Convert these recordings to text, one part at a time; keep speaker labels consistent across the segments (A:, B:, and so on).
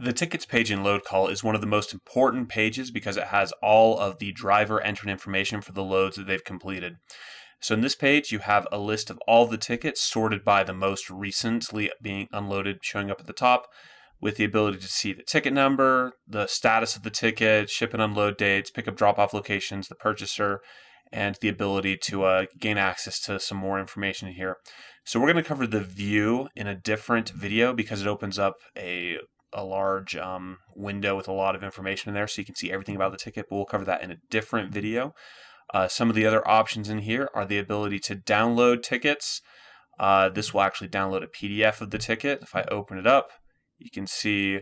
A: The tickets page in LoadCall is one of the most important pages because it has all of the driver entered information for the loads that they've completed. So in this page, you have a list of all the tickets sorted by the most recently being unloaded showing up at the top, with the ability to see the ticket number, the status of the ticket, ship and unload dates, pickup drop-off locations, the purchaser, and the ability to gain access to some more information here. So we're going to cover the view in a different video because it opens up a large window with a lot of information in there, so you can see everything about the ticket, but we'll cover that in a different video. Some of the other options in here are the ability to download tickets. This will actually download a PDF of the ticket. If I open it up, you can see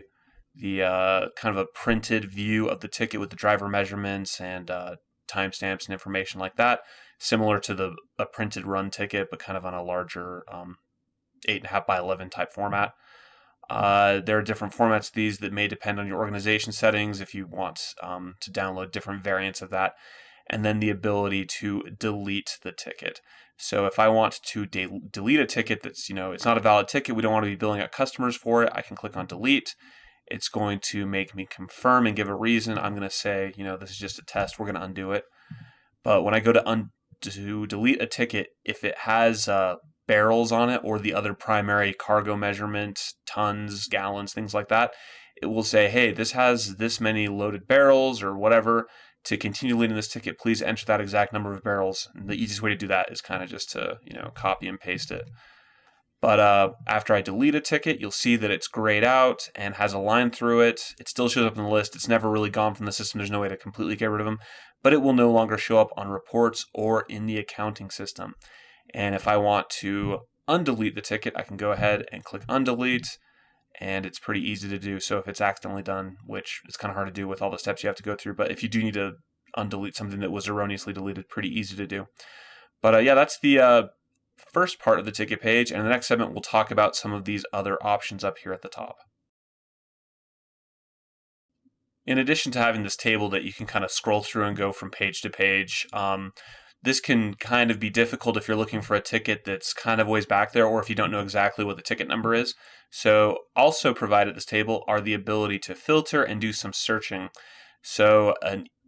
A: the kind of a printed view of the ticket with the driver measurements and timestamps and information like that, similar to a printed run ticket, but kind of on a larger 8.5 by 11 type format. There are different formats of these that may depend on your organization settings if you want to download different variants of that. And then the ability to delete the ticket. So if I want to delete a ticket that's, it's not a valid ticket, we don't want to be billing out customers for it, I can click on delete. It's going to make me confirm and give a reason. I'm going to say, this is just a test, we're going to undo it. But when I go to delete a ticket, if it has barrels on it or the other primary cargo measurement, tons, gallons, things like that, it will say, hey, this has this many loaded barrels or whatever. To continue deleting this ticket, please enter that exact number of barrels. And the easiest way to do that is kind of just to, copy and paste it. But after I delete a ticket, you'll see that it's grayed out and has a line through it. It still shows up in the list. It's never really gone from the system. There's no way to completely get rid of them. But it will no longer show up on reports or in the accounting system. And if I want to undelete the ticket, I can go ahead and click undelete. And it's pretty easy to do. So if it's accidentally done, which is kind of hard to do with all the steps you have to go through, but if you do need to undelete something that was erroneously deleted, pretty easy to do. But yeah, that's the first part of the ticket page. And in the next segment, we'll talk about some of these other options up here at the top. In addition to having this table that you can kind of scroll through and go from page to page, this can kind of be difficult if you're looking for a ticket that's kind of ways back there or if you don't know exactly what the ticket number is. So also provided at this table are the ability to filter and do some searching. So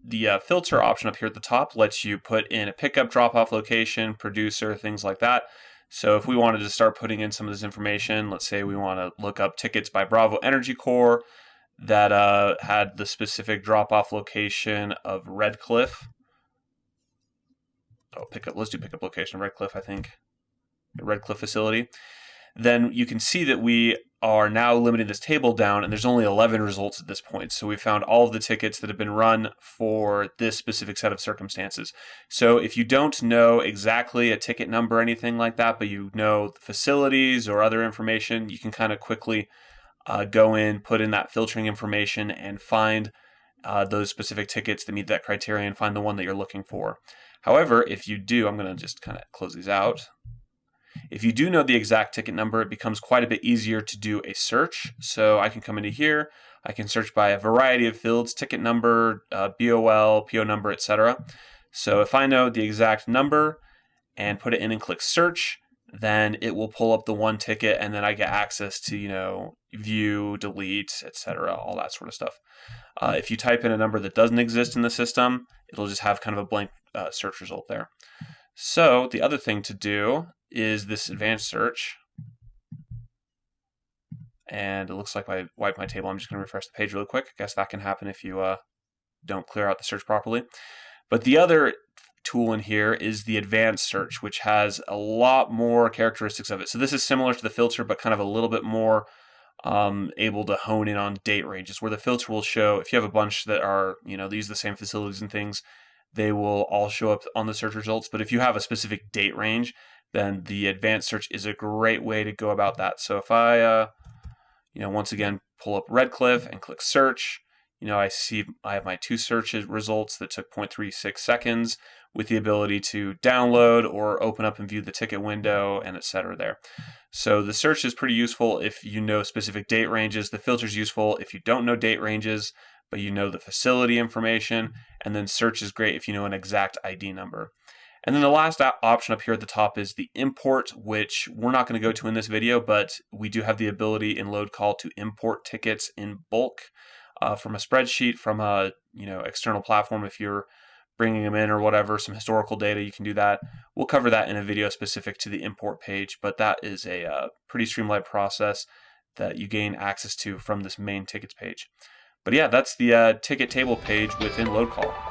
A: the filter option up here at the top lets you put in a pickup drop-off location, producer, things like that. So if we wanted to start putting in some of this information, let's say we want to look up tickets by Bravo Energy Corps that had the specific drop-off location of Red Cliff. Let's do pickup location, Red Cliff, I think. The Red Cliff facility. Then you can see that we are now limiting this table down, and there's only 11 results at this point. So we found all of the tickets that have been run for this specific set of circumstances. So if you don't know exactly a ticket number or anything like that, but you know the facilities or other information, you can kind of quickly go in, put in that filtering information, and find those specific tickets that meet that criteria and find the one that you're looking for. However, if you do, I'm going to just kind of close these out. If you do know the exact ticket number, it becomes quite a bit easier to do a search. So I can come into here, I can search by a variety of fields, ticket number, BOL, PO number, etc. So if I know the exact number and put it in and click search, then it will pull up the one ticket and then I get access to, view, delete, etc., all that sort of stuff. If you type in a number that doesn't exist in the system, it'll just have kind of a blank search result there. So the other thing to do is this advanced search. And it looks like I wiped my table. I'm just going to refresh the page really quick. I guess that can happen if you don't clear out the search properly. But the other tool in here is the advanced search, which has a lot more characteristics of it. So this is similar to the filter, but kind of a little bit more able to hone in on date ranges, where the filter will show, if you have a bunch that are, they use the same facilities and things, they will all show up on the search results. But if you have a specific date range, then the advanced search is a great way to go about that. So if I, once again, pull up Red Cliff and click search, I see I have my two search results that took 0.36 seconds with the ability to download or open up and view the ticket window and etc. there. So the search is pretty useful if you know specific date ranges. The filter is useful if you don't know date ranges, but you know the facility information. And then search is great if you know an exact ID number. And then the last option up here at the top is the import, which we're not going to go to in this video, but we do have the ability in LoadCall to import tickets in bulk from a spreadsheet, from a external platform. If you're bringing them in or whatever, some historical data, you can do that. We'll cover that in a video specific to the import page, but that is a pretty streamlined process that you gain access to from this main tickets page. But yeah, that's the ticket table page within LoadCall.